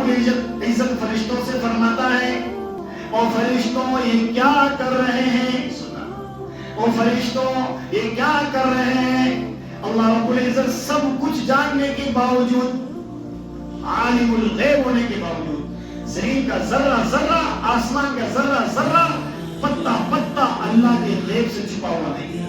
رب العزت فرشتوں سے فرماتا ہے اور فرشتوں یہ کیا کر رہے ہیں؟ سنا، اور فرشتوں یہ کیا کر رہے ہیں؟ اللہ رب العزت سب کچھ جاننے کے باوجود، عالم الغیب ہونے کے باوجود، زمین کا ذرہ ذرہ، آسمان کا ذرہ ذرہ، پتا پتا اللہ کے غیب سے چھپا ہوا نہیں ہے،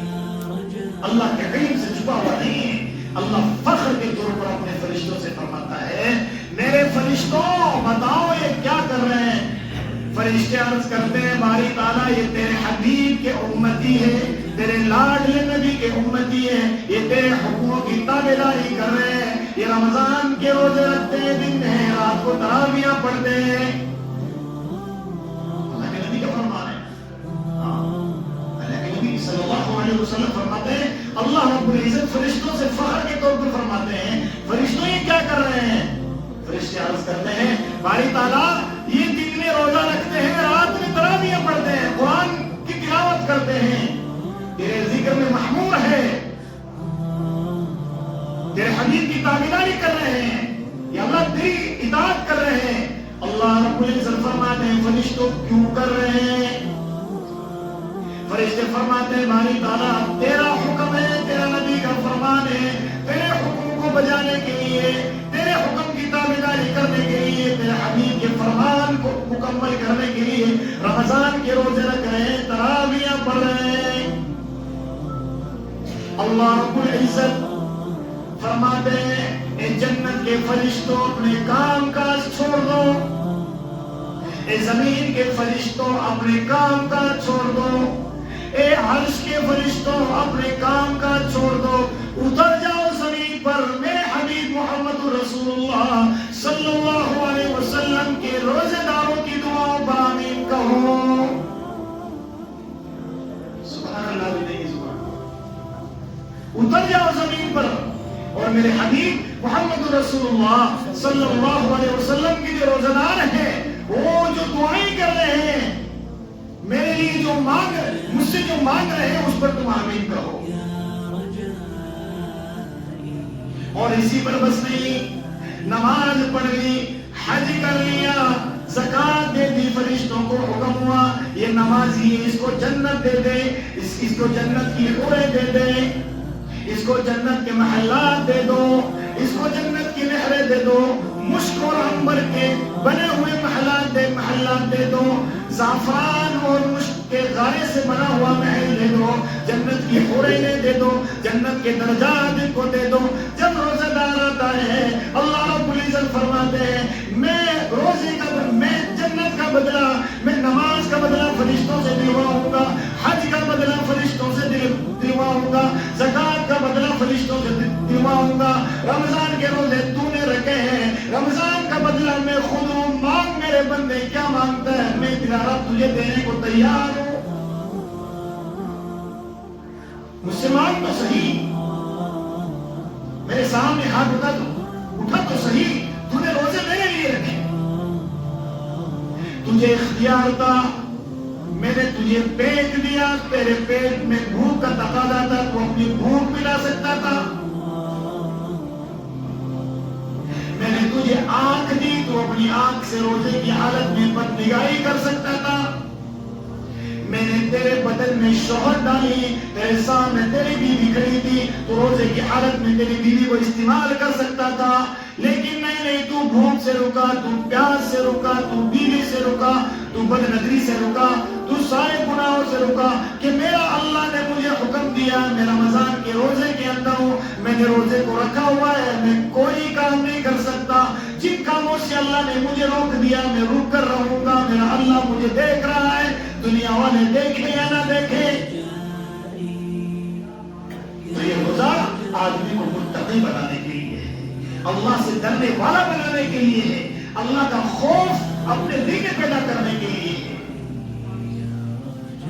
اللہ کے علم سے چھپا ہوا نہیں ہے۔ اللہ فخر کے طور پر اپنے فرشتوں سے فرماتا ہے میرے فرشتوں بتاؤ یہ کیا کر رہے ہیں؟ فرشتے عرض کرتے ہیں باری تعالیٰ یہ تیرے حبیب کے امتی ہے، تیرے لاڈلے نبی کے امتی ہے، یہ تیرے حکموں کی تابعداری کر رہے ہیں، یہ رمضان کے روزے رکھتے ہیں، دن ہے رات کو تراویح پڑھتے ہیں۔ اللہ کے نبی کا فرمان ہے، اللہ کے نبی صلی اللہ علیہ وسلم فرماتے ہیں اللہ رب العزت فرشتوں سے فخر کے طور پر فرماتے ہیں فرشتوں یہ کیا کر رہے ہیں؟ فرشتے عرض کرتے ہیں باری تعالیٰ یہ دن میں روزہ رکھتے ہیں، رات میں تراویح پڑھتے ہیں، قرآن کی تلاوت کرتے ہیں، تیرے ذکر میں محمور ہے، تیرے حبیب کی تابعداری کر رہے ہیں، یا اللہ تیری اطاعت کر رہے ہیں۔ اللہ رب العزت فرماتے ہیں فرشتوں کیوں کر رہے ہیں؟ فرشتے فرماتے ہیں باری تعالیٰ تیرا حکم ہے، تیرا نبی کا فرمان ہے، تیرے حکم کو بجانے کے لیے، تیرے حکم کی تابعداری کرنے کے لیے، تیرے حبیب کے فرمان کو مکمل کرنے کے لیے رمضان کے روزے رکھ رہے ہیں، تراویح پڑھ رہے ہیں۔ اللہ رب العزت فرماتے ہیں اے جنت کے فرشتوں اپنے کام کاج چھوڑ دو، اے زمین کے فرشتوں اپنے کام کاج چھوڑ دو، اے عرش کے فرشتوں اپنے کام کاج چھوڑ دو، اتر جاؤ زمین پر میرے حبیب محمد رسول اللہ صلی اللہ علیہ وسلم کے روزے داروں کی دعاؤں پر آمین کہو۔ سبحان اللہ بھی نہیں سبحان، اتر جاؤ زمین پر اور میرے حبیب محمد رسول اللہ صلی اللہ علیہ وسلم کے جو روزہ دار ہیں وہ جو دعائیں کر رہے ہیں میرے لیے جو مجھ سے جو مانگ رہے ہیں اس پر تم آمین کہو۔ اور اسی پر بس نہیں، نماز پڑھ لی، حج کر لیا، زکات دے دی، فرشتوں کو حکم ہوا یہ نمازی اس کو جنت دے دے، اس کو جنت کی حوریں دے دے، اس کو جنت کے محلات دے دو، اس کو جنت کی نہریں دے دو، مشک اور عنبر کے بنے ہوئے محلات دے دو، زعفران اور مشک کے غارے سے بنا ہوا محل دے دو، جنت کی حوریں دے دو، جنت کے درجات کو دے دو۔ جب روزہ دار آتا ہے اللہ رب العزت فرماتے ہیں میں جنت کا بدلہ، میں نماز کا بدلہ فرشتوں سے دلواؤں گا، حج کا بدلہ فرشتوں سے دلواؤں گا، زکات کا بدلہ فرشتوں سے دلواؤں گا، رمضان کے روزے تو نے رکھے ہیں رمضان کا بدلہ میں خود ہوں، مانگ میرے بندے کیا مانگتا ہے، میں تیرا رب تجھے دینے کو تیار ہوں، مجھ سے مانگ تو صحیح، میرے سامنے ہاتھ اٹھا تو صحیح، تو نے روزے میرے لیے رکھے، تجھے اختیار تھا، میں نے تجھے پیٹ دیا، تیرے پیٹ میں بھوک کا تقاضا تھا، تو اپنی بھوک ملا سکتا تھا، میں نے تجھے آنکھ دی تو اپنی آنکھ سے روزے کی حالت میں بدنگاہی کر سکتا تھا، میں نے تیرے بدن میں شہوت ڈالی، تیرے سامنے تیری بیوی کھڑی تھی تو روزے کی حالت میں تیری بیوی کو استعمال کر سکتا تھا، لیکن نہیں، تو بھوک سے رکا، تو پیاس سے رکا، تو بیوی سے رکا، تو بدنظری سے رکا، تو سارے گناہوں سے رکا کہ میرا اللہ نے مجھے حکم دیا، میں رمضان کے روزے کے اندر ہوں، میں نے روزے کو رکھا ہوا ہے، میں کوئی کام نہیں کر سکتا، جن کاموں سے اللہ نے مجھے روک دیا میں رک کر رہوں گا، میرا اللہ مجھے دیکھ رہا ہے، دنیا والے دیکھیں یا نہ دیکھیں۔ تو یہ روزہ آدمی کو متقی بنانے کے لیے ہے، اللہ سے ڈرنے والا بنانے کے لیے ہے، اللہ کا خوف اپنے دل میں پیدا کرنے کے لیے ہے۔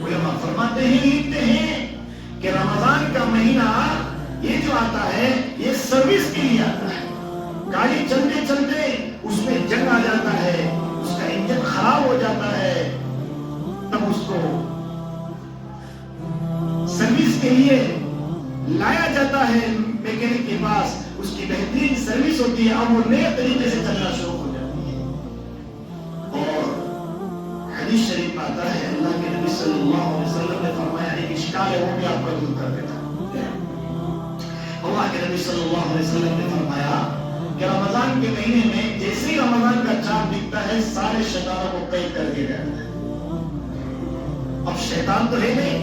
علماء فرماتے ہیں، لکھتے ہیں کہ رمضان کا مہینہ یہ جو آتا ہے یہ سروس کے لیے آتا ہے، گاڑی چلتے چلتے اس میں جنگ آ جاتا ہے، اس کا انجن خراب ہو جاتا ہے، تب اس کو سروس کے لیے لایا جاتا ہے میکینک کے پاس، اس کی بہترین سروس ہوتی ہے، اب وہ نئے طریقے سے چلنا شروع ہو جاتی ہے۔ حدیث شریف میں آتا ہے اللہ کے نبی صلی اللہ علیہ وسلم نے فرمایا ایک اشکال ہے وہ بھی آپ پر دور کر دیتا ہوں۔ اللہ کے نبی صلی اللہ علیہ وسلم نے فرمایا کہ رمضان کے مہینے میں جیسے ہی رمضان کا چاند دکھتا ہے سارے شیطانوں کو قید کر دیا جاتا ہے۔ اب شیطان تو ہے نہیں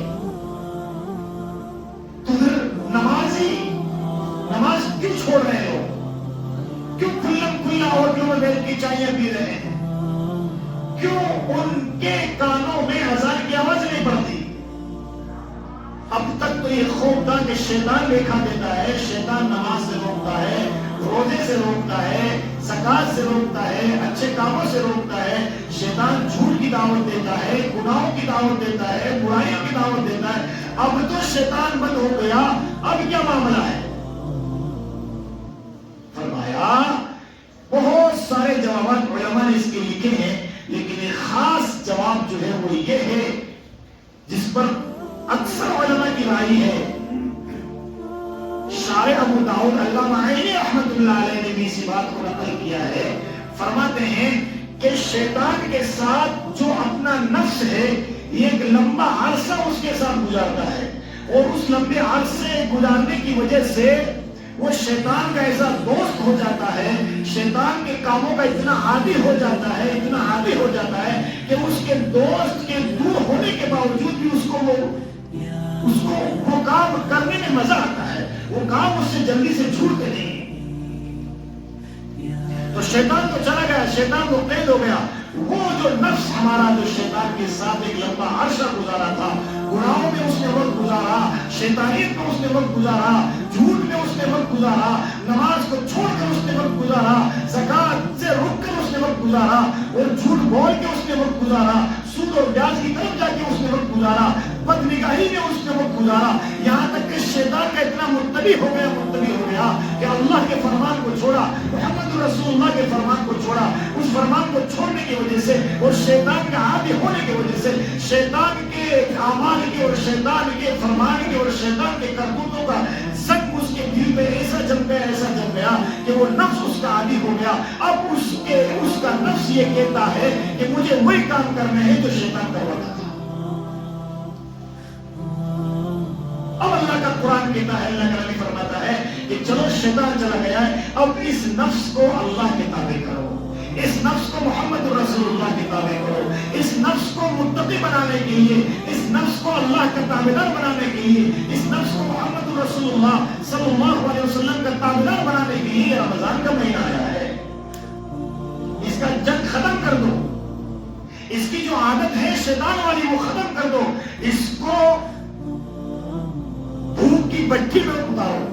تو پھر نماز کیوں چھوڑ رہے ہو؟ کیوں کھلا ہوٹلوں میں بیٹھ کے چائیں پی رہے ہیں؟ کیوں ان کے کانوں میں اذان کی آواز نہیں پڑتی؟ اب تک تو یہ خوف تھا کہ شیطان دیکھا دیتا ہے، شیطان نماز سے روکتا ہے، روزے سے روکتا ہے، زکات سے روکتا ہے، اچھے کاموں سے روکتا ہے، شیطان جھوٹ کی دعوت دیتا ہے، گناہوں کی دعوت دیتا ہے، برائیوں کی دعوت دیتا ہے۔ اب تو شیطان بند ہو گیا، اب کیا معاملہ ہے؟ فرمایا بہت سارے جوابات علماء نے اس کے لکھے ہیں، لیکن ایک خاص جواب جو ہے وہ یہ ہے جس پر اکثر علماء کی رائے ہے۔ شارح ابو داؤد علامہ عینی رحمت اللہ علیہ نے بھی اسی بات کو نقل کیا ہے، فرماتے ہیں کہ شیطان کے ساتھ جو اپنا نفس ہے یہ ایک لمبا عرصہ اس کے ساتھ گزارتا ہے، اور اس لمبے عرصے گزارنے کی وجہ سے وہ شیطان کا ایسا دوست ہو جاتا ہے، شیطان کے کاموں کا اتنا عادی ہو جاتا ہے، اتنا عادی ہو جاتا ہے کہ اس کے دوست کے دور ہونے کے باوجود بھی اس کو وہ کام کرنے میں مزہ آتا ہے، وہ کام اس سے جلدی سے چھوٹتے نہیں۔ تو شیطان تو چلا گیا، شیطان تو قید ہو گیا، وہ جو نفس ہمارا جو شیطان کے ساتھ ایک لمبا عرصہ گزارا تھا، گناہوں میں اس نے وقت گزارا، شیطانیت میں اس نے وقت گزارا، جھوٹ میں اس نے وقت گزارا، نماز کو چھوڑ کر اس نے وقت گزارا، زکات سے رک کر اس نے وقت گزارا، اور جھوٹ بول کے اس نے وقت گزارا، سود اور بیاج کی طرف جا کے اس نے وقت گزارا، بد نگاہی میں اس نے وقت گزارا، یہاں تک کہ شیطان کا اتنا متبع ہو گیا کہ اللہ کے فرمان کو چھوڑا، محمد رسول اللہ کے فرمان کو چھوڑا۔ اس فرمان کو چھوڑنے کی وجہ سے اور شیطان کا عادی ہونے کی وجہ سے شیطان کے اعمال کے اور شیطان کے فرمان کے اور شیطان کے کرتوتوں کا زخم اس کے دل پہ ایسا جم گیا کہ وہ نفس اس کا عادی ہو گیا۔ اب اس کا نفس یہ کہتا ہے کہ مجھے وہی کام کرنے ہیں جو شیطان کرواتا تھا۔ اب اللہ کا قرآن کہتا ہے، اللہ کا نبی فرماتا ہے کہ چلو شیطان چلا گیا ہے، اب اس نفس کو اللہ کے تابع کرو، اس نفس کو محمد رسول اللہ کے تابع کرو، اس نفس کو متقی بنانے کے لیے، اس نفس کو اللہ کا تابعدار بنانے کے لیے، اس نفس کو محمد رسول اللہ صلی اللہ علیہ وسلم کا تابعدار بنانے کے لیے رمضان کا مہینہ آیا ہے۔ اس کا جنگ ختم کر دو، اس کی جو عادت ہے شیطان والی وہ ختم کر دو، اس کو بھوک کی بٹھی میں اتارو،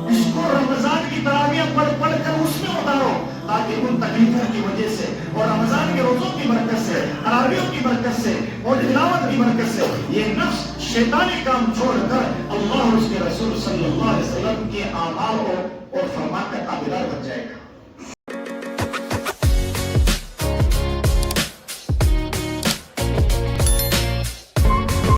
اس کو رمضان کی تراویح پڑھ کر اس میں اتارو، تاکہ ان تکلیفوں کی وجہ سے اور رمضان کے روزوں کی برکت سے، تراویحوں کی برکت سے اور تلاوت کی برکت سے یہ نفس شیطانی کام چھوڑ کر اللہ اور اس کے رسول صلی اللہ علیہ وسلم کے اعمال